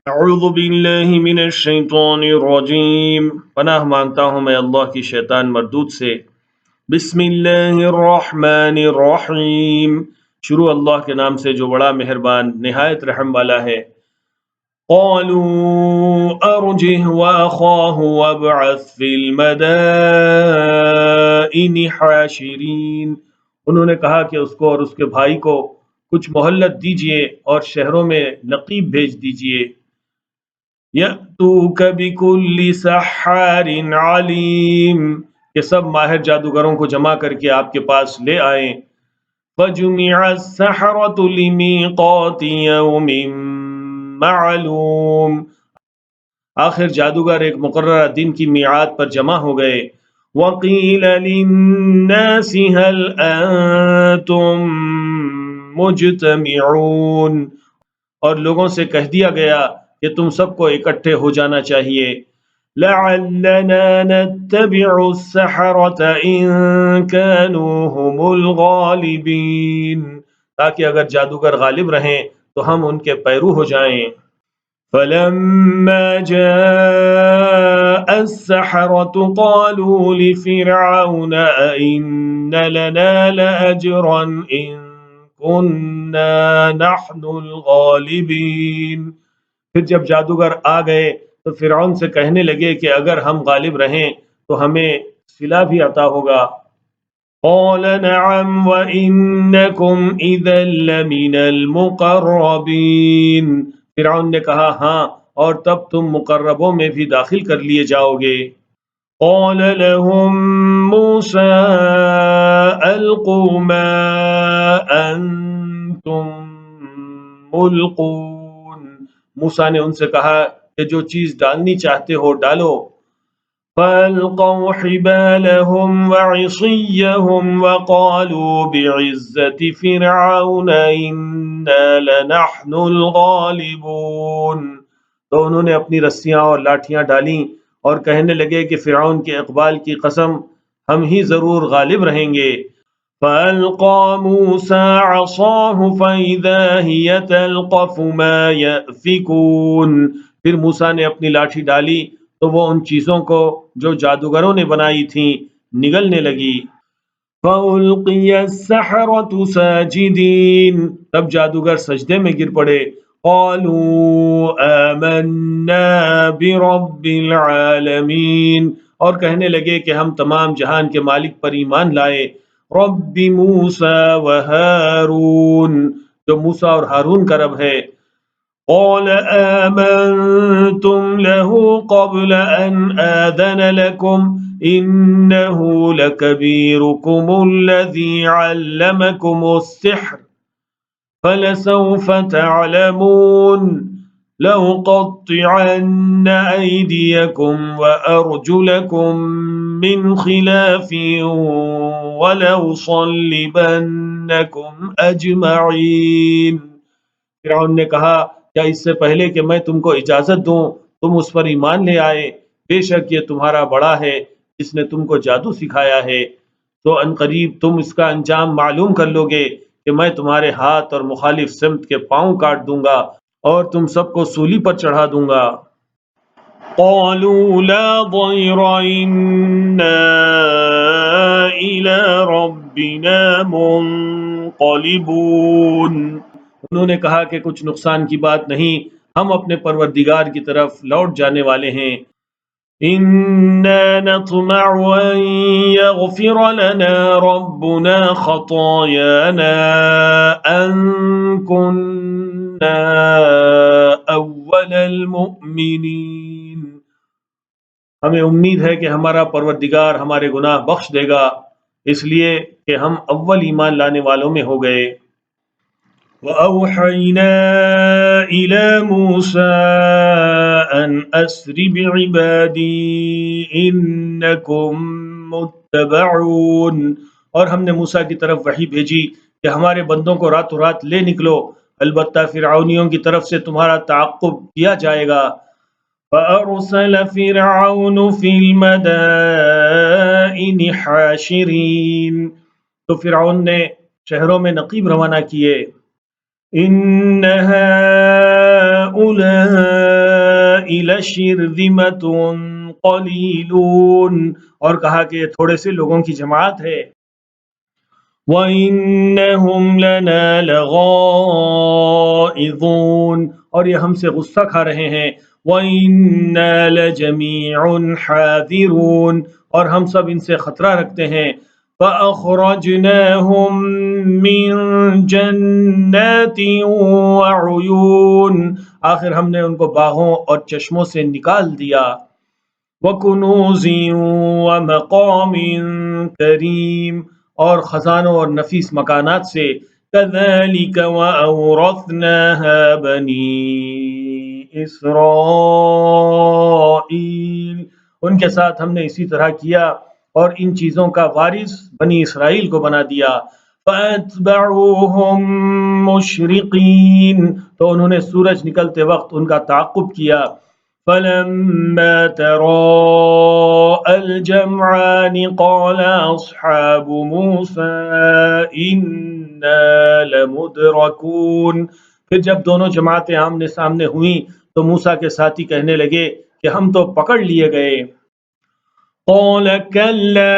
اعوذ باللہ من الشیطان الرجیم، پناہ مانگتا ہوں میں اللہ کی شیطان مردود سے۔ بسم اللہ الرحمن الرحیم، شروع اللہ کے نام سے جو بڑا مہربان نہایت رحم والا ہے۔ قالوا ارجه واخاه وابعث في المدائن حاشرین، انہوں نے کہا کہ اس کو اور اس کے بھائی کو کچھ مہلت دیجئے اور شہروں میں نقیب بھیج دیجئے۔ یأتوک بکل سحار علیم، کہ سب ماہر جادوگروں کو جمع کر کے آپ کے پاس لے آئیں۔ فجمع السحرة لمیقات یوم معلوم، آخر جادوگر ایک مقررہ دن کی میعاد پر جمع ہو گئے۔ وقیل للناس هل انتم مجتمعون، اور لوگوں سے کہہ دیا گیا کہ تم سب کو اکٹھے ہو جانا چاہیے۔ لعلنا نتبع السحرة ان كانوا هم الغالبین، تاکہ اگر جادوگر غالب رہیں تو ہم ان کے پیرو ہو جائیں۔ فلما جاء السحرة قالوا لفرعون أئن لنا لأجرا إن كنا نحن الغالبین، پھر جب جادوگر آ گئے تو فرعون سے کہنے لگے کہ اگر ہم غالب رہیں تو ہمیں صلہ بھی عطا ہوگا۔ قال نعم وإنكم إذا لمن المقربین، فرعون نے کہا ہاں، اور تب تم مقربوں میں بھی داخل کر لیے جاؤ گے۔ قال لهم موسى ألقوا ما أنتم ملقون، موسیٰ نے ان سے کہا کہ جو چیز ڈالنی چاہتے ہو ڈالو۔ فألقوا حبالهم وعصيهم وقالوا بعزة فرعون إنا لنحن الغالبون، تو انہوں نے اپنی رسیاں اور لاٹھیاں ڈالیں اور کہنے لگے کہ فرعون کے اقبال کی قسم ہم ہی ضرور غالب رہیں گے۔ فألقى موسى عصاه فإذا هي تلقف ما يأفكون، پھر موسیٰ نے اپنی لاٹھی ڈالی تو وہ ان چیزوں کو جو جادوگروں نے بنائی تھیں نگلنے لگی۔ فألقي السحرة ساجدين، تب جادوگر سجدے میں گر پڑے۔ قالوا آمنا برب العالمین، اور کہنے لگے کہ ہم تمام جہان کے مالک پر ایمان لائے۔ رب موسیٰ وہارون، جو موسیٰ اور ہارون کا رب ہے۔ قال آمنتم له قبل أن آذن لكم إنه لكبيركم الذي علمكم السحر فلسوف تعلمون لأقطعن أيديكم وأرجلكم من خلاف ولأصلبنكم أجمعين، فرعون نے کہا کیا اس سے پہلے کہ میں تم کو اجازت دوں تم اس پر ایمان لے آئے؟ بے شک یہ تمہارا بڑا ہے جس نے تم کو جادو سکھایا ہے، تو ان قریب تم اس کا انجام معلوم کر لو گے کہ میں تمہارے ہاتھ اور مخالف سمت کے پاؤں کاٹ دوں گا اور تم سب کو سولی پر چڑھا دوں گا۔ قالوا لا ضير إنا إلى ربنا منقلبون، انہوں نے کہا کہ کچھ نقصان کی بات نہیں، ہم اپنے پروردگار کی طرف لوٹ جانے والے ہیں۔ إنا نطمع أن يغفر لنا ربنا خطايانا أن كنا أول المؤمنين، ہمیں امید ہے کہ ہمارا پروردگار ہمارے گناہ بخش دے گا اس لیے کہ ہم اول ایمان لانے والوں میں ہو گئے۔ وَأَوْحَيْنَا إِلَى مُوسَىٰ أَنْ أَسْرِ بِعِبَادِي إِنَّكُمْ مُتَّبَعُونَ، اور ہم نے موسیٰ کی طرف وحی بھیجی کہ ہمارے بندوں کو راتوں رات لے نکلو، البتہ فرعونیوں کی طرف سے تمہارا تعاقب کیا جائے گا۔ فَأَرْسَلَ فِرْعَوْنُ فِي الْمَدَائِنِ حَاشِرِينَ، تو فرعون نے شہروں میں نقیب روانہ کیے۔ إن هؤلاء هؤلاء لشرذمة قلیلون، اور کہا کہ یہ تھوڑے سے لوگوں کی جماعت ہے. وَإِنَّهُمْ لَنَا لَغَائِظُونَ، اور یہ ہم سے غصہ کھا رہے ہیں. وَإِنَّا لَجَمِيعٌ حَاذِرُونَ، اور ہم سب ان سے خطرہ رکھتے ہیں. فَأَخْرَجْنَاهُمْ مِنْ جَنَّاتٍ وَعُيُونٍ، آخر ہم نے ان کو باغوں اور چشموں سے نکال دیا. وَكُنُوزٍ وَمَقَامٍ كَرِيمٍ، اور خزانوں اور نفیس مکانات سے. كَذَلِكَ وَأَوْرَثْنَاهَا بَنِي إِسْرَائِيلَ، ان کے ساتھ ہم نے اسی طرح کیا اور ان چیزوں کا وارث بنی اسرائیل کو بنا دیا. فَأَتْبَعُوهُمْ مُشْرِقِينَ، تو انہوں نے سورج نکلتے وقت ان کا تعاقب کیا. فَلَمَّا تَرَاءَى الْجَمْعَانِ قَالَ أَصْحَابُ مُوسَىٰ إِنَّا لَمُدْرَكُونَ، پھر جب دونوں جماعتیں آمنے سامنے ہوئیں تو موسیٰ کے ساتھی کہنے لگے کہ ہم تو پکڑ لیے گئے. قَالَ كَلَّا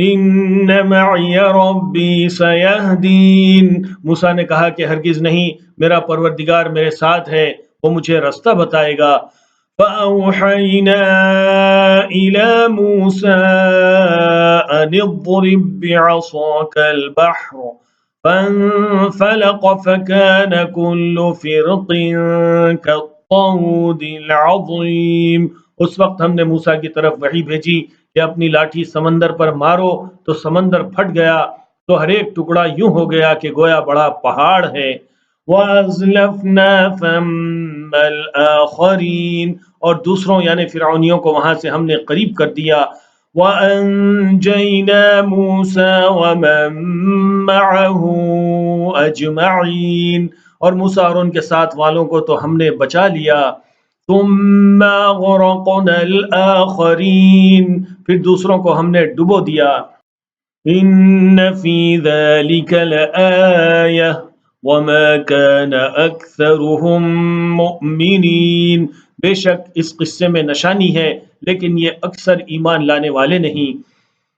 إِنَّ مَعِيَ رَبِّي سَيَهْدِينِ، موسیٰ نے کہا کہ ہرگز نہیں، میرا پروردگار میرے ساتھ ہے، وہ مجھے رستہ بتائے گا. فَأَوْحَيْنَا إِلَى مُوسَىٰ أَنِ اضْرِب بِّعَصَاكَ الْبَحْرَ فَانفَلَقَ فَكَانَ كُلُّ فِرْقٍ كَالطَّوْدِ الْعَظِيمِ، اس وقت ہم نے موسیٰ کی طرف وحی بھیجی کہ اپنی لاٹھی سمندر پر مارو تو سمندر پھٹ گیا، تو ہر ایک ٹکڑا یوں ہو گیا کہ گویا بڑا پہاڑ ہے. وَأَزْلَفْنَا ثَمَّ الْآخَرِينَ، اور دوسروں یعنی فرعونیوں کو وہاں سے ہم نے قریب کر دیا. وَأَنْجَيْنَا مُوسَىٰ وَمَن مَّعَهُ أَجْمَعِينَ، اور موسیٰ اور ان کے ساتھ والوں کو تو ہم نے بچا لیا. ثُمَّ أَغْرَقْنَا الْآخَرِينَ، پھر دوسروں کو ہم نے ڈبو دیا. إِنَّ فِي ذَلِكَ لَآيَةً وَمَا كَانَ أَكْثَرُهُم مُؤْمِنِينَ، بے شک اس قصے میں نشانی ہے لیکن یہ اکثر ایمان لانے والے نہیں.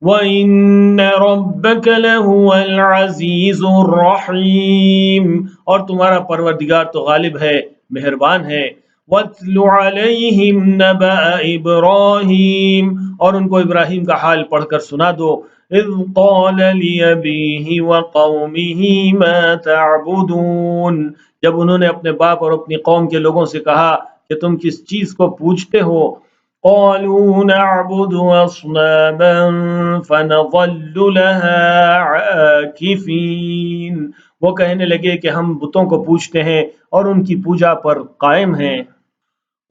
وَإِنَّ رَبَّكَ لَهُوَ الْعَزِيزُ الرَّحِيمُ، اور تمہارا پروردگار تو غالب ہے، مہربان ہے. وَاتْلُ عَلَيْهِمْ نَبَأَ إِبْرَاهِيمَ، اور ان کو ابراہیم کا حال پڑھ کر سنا دو. اذ قال لأبيه وقومه ما تعبدون، جب انہوں نے اپنے باپ اور اپنی قوم کے لوگوں سے کہا کہ تم کس چیز کو پوجتے ہو. قالوا نعبد أصناما فنظل لها عاكفين، وہ کہنے لگے کہ ہم بتوں کو پوجتے ہیں اور ان کی پوجا پر قائم ہیں.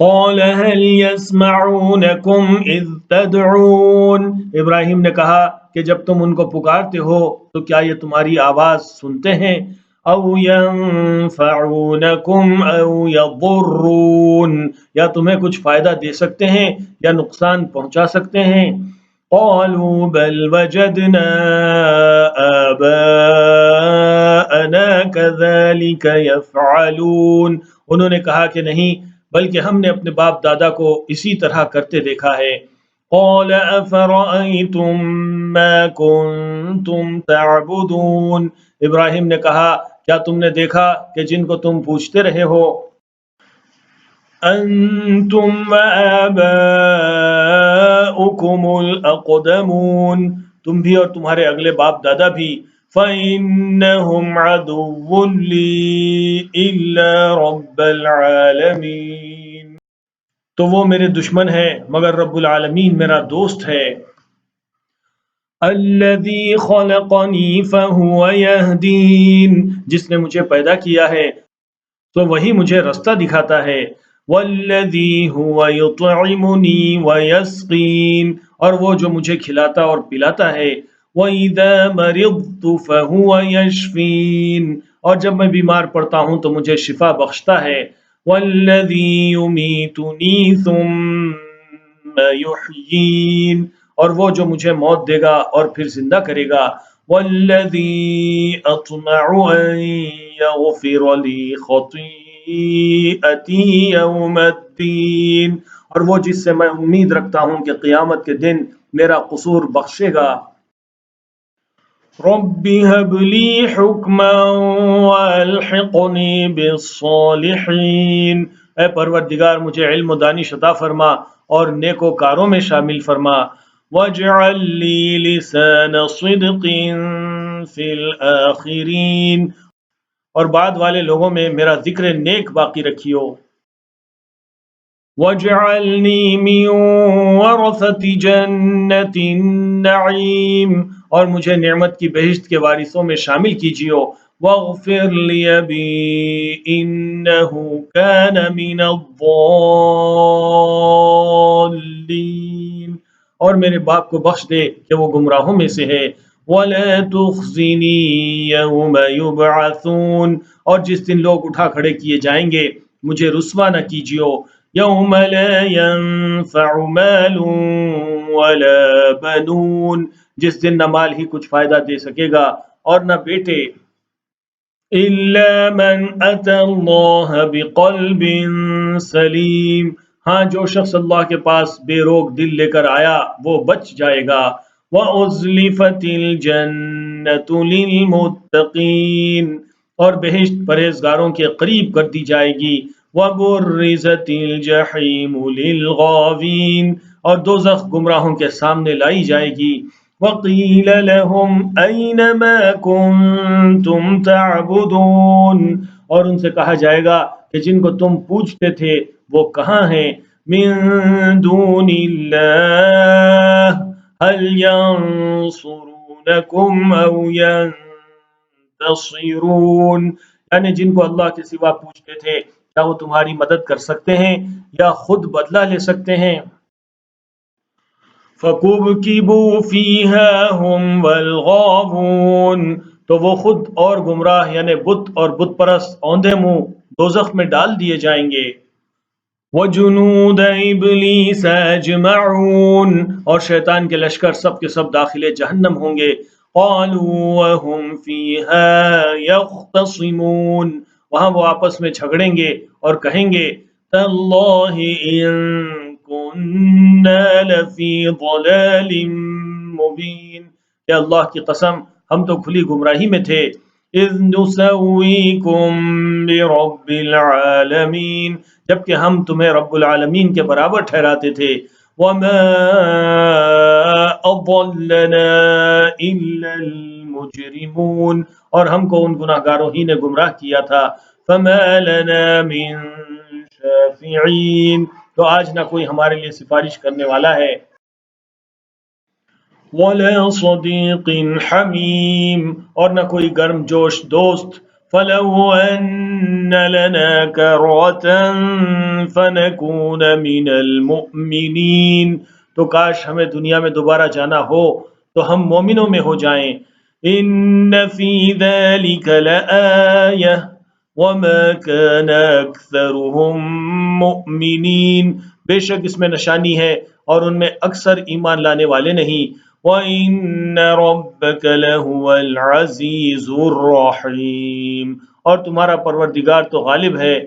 قال هل يسمعونكم اذ تدعون، ابراہیم نے کہا کہ جب تم ان کو پکارتے ہو تو کیا یہ تمہاری آواز سنتے ہیں. او ينفعونكم او يضرون، یا تمہیں کچھ فائدہ دے سکتے ہیں یا نقصان پہنچا سکتے ہیں. قالوا بل وجدنا آباءنا كذلك يفعلون، انہوں نے کہا کہ نہیں بلکہ ہم نے اپنے باپ دادا کو اسی طرح کرتے دیکھا ہے. قال افرأيتم ما كنتم تعبدون، ابراہیم نے کہا کیا تم نے دیکھا کہ جن کو تم پوجتے رہے ہو. انتم وآباؤكم الاقدمون، تم بھی اور تمہارے اگلے باپ دادا بھی. فإنهم عدو لي إلا رب العالمين، تو وہ میرے دشمن ہے مگر رب العالمین میرا دوست ہے. الذي خلقني فهو يهدين، جس نے مجھے پیدا کیا ہے تو وہی مجھے رستہ دکھاتا ہے. والذي هو يطعمني ويسقين، اور وہ جو مجھے کھلاتا اور پلاتا ہے. وإذا مرضت فهو يشفين، اور جب میں بیمار پڑتا ہوں تو مجھے شفا بخشتا ہے. والذي يميتني ثم يحيين، اور وہ جو مجھے موت دے گا اور پھر زندہ کرے گا. والذي أطمع أن يغفر لي خطيئتي خطیئتی یوم الدین، اور وہ جس سے میں امید رکھتا ہوں کہ قیامت کے دن میرا قصور بخشے گا۔ رب هب لی حکما والحقنی بالصالحین، اے پروردگار مجھے علم و دانش عطا فرما اور نیکوکاروں میں شامل فرما۔ واجعل لی لسان صدق فی الآخرین، اور بعد والے لوگوں میں میرا ذکر نیک باقی رکھیو۔ وَاجْعَلْنِي مِنْ وَرَثَةِ جَنَّةِ النَّعِيمِ، اور مجھے نعمت کی بہشت کے وارثوں میں شامل کیجیو۔ وَاغْفِرْ لِأَبِي إِنَّهُ كَانَ مِنَ الضَّالِّينَ، اور میرے باپ کو بخش دے کہ وہ گمراہوں میں سے ہے۔ وَلَا تُخْزِنِي يَوْمَ يُبْعَثُونَ، اور جس دن لوگ اٹھا کھڑے کیے جائیں گے مجھے رسوا نہ کیجیو۔ یوم لا ينفع مال ولا بنون، جس دن نہ مال ہی کچھ فائدہ دے سکے گا اور نہ بیٹے۔ الا من اتى اللہ بقلب سلیم، ہاں جو شخص اللہ کے پاس بے روک دل لے کر آیا وہ بچ جائے گا۔ وَأُزْلِفَتِ الْجَنَّةُ لِلْمُتَّقِينَ، اور بہشت پرہیزگاروں کے قریب کر دی جائے گی۔ وَبُرِّزَتِ الْجَحِيمُ لِلْغَاوِينَ، اور دوزخ گمراہوں کے سامنے لائی جائے گی۔ وَقِيلَ لَهُمْ أَيْنَ مَا كُنْتُمْ تَعْبُدُونَ، اور ان سے کہا جائے گا کہ جن کو تم پوجتے تھے وہ کہاں ہیں۔ مِن دُونِ اللَّهِ هَلْ يَنصُرُونَكُمْ أَوْ يَنتَصِرُونَ، یعنی جن کو اللہ کے سوا پوجتے تھے کیا وہ تمہاری مدد کر سکتے ہیں یا خود بدلہ لے سکتے ہیں؟ فَكُبْكِبُوا فِيهَا هُمْ وَالْغَاوُونَ، تو وہ خود اور گمراہ یعنی بت اور بت پرست اوندھے منہ دوزخ میں ڈال دیے جائیں گے۔ وَجُنُودَ إِبْلِيسَ أَجْمَعُونَ، اور شیطان کے لشکر سب کے سب داخل جہنم ہوں گے۔ قَالُوا وَهُمْ فِيهَا يَخْتَصِمُونَ، وہاں وہ آپس میں جھگڑیں گے اور کہیں گے تَاللَّهِ إِن كُنَّا لَفِي ضَلَالٍ مُبِينٍ، کہ اللہ کی قسم ہم تو کھلی گمراہی میں تھے۔ إِذْ نُسَوِّيكُم بِرَبِّ الْعَالَمِينَ، جبکہ ہم تمہیں رب العالمین کے برابر ٹھہراتے تھے۔ وَمَا أَضَلَّنَا إِلَّا الْمُجْرِمُونَ، اور ہم کو ان گناہ گاروں ہی نے گمراہ کیا تھا۔ فَمَا لَنَا مِن شَافِعِينَ، تو آج نہ کوئی ہمارے لیے سفارش کرنے والا ہے۔ وَلَا صَدِيقٍ حَمِيمٍ، اور نہ کوئی گرم جوش دوست۔ فَلَوْ أَنَّ لَنَا كَرَّةً فَنَكُونَ مِنَ الْمُؤْمِنِينَ، تو کاش ہمیں دنیا میں دوبارہ جانا ہو تو ہم مومنوں میں ہو جائیں۔ إِنَّ فِي ذَلِكَ لَآيَةً وَمَا كَانَ أَكْثَرُهُم مُؤْمِنِينَ، بے شک اس میں نشانی ہے اور ان میں اکثر ایمان لانے والے نہیں۔ وَإِنَّ رَبَّكَ لَهُوَ الْعَزِيزُ الرَّحِيمُ، اور تمہارا پروردگار تو غالب ہے